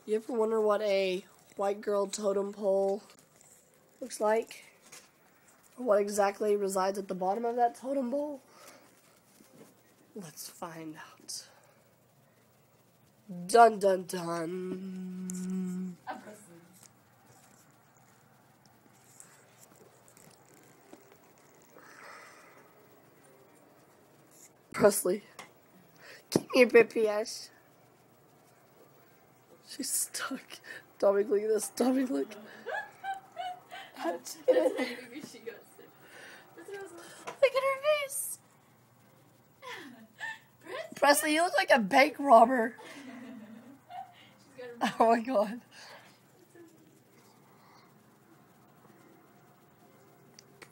You ever wonder what a white girl totem pole looks like? Or what exactly resides at the bottom of that totem pole? Let's find out. Dun dun dun. Presley, give me a BPS. She's stuck. Dominic, look at this. Dominic, look. How did she get in there? Look at her face. Presley, you look like a bank robber. Oh my god.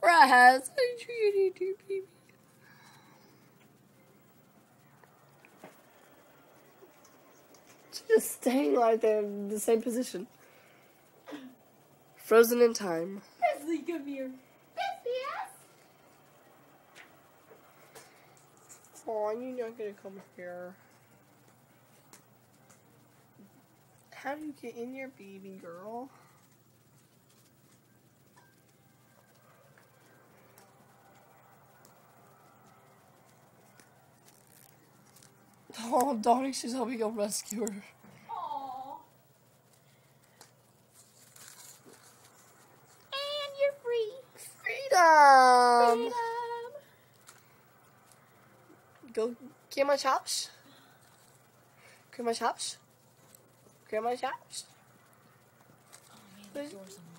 Press. She's just staying like there in the same position. Frozen in time. Presley, come here. Yes. Oh, you're not gonna come here. How do you get in here, baby girl? Oh, Dominic, she's helping go rescue her. Aww. And you're free. Freedom! Freedom. Go get my chops. Get my chops. Get my chops. Oh man, the door's unlocked.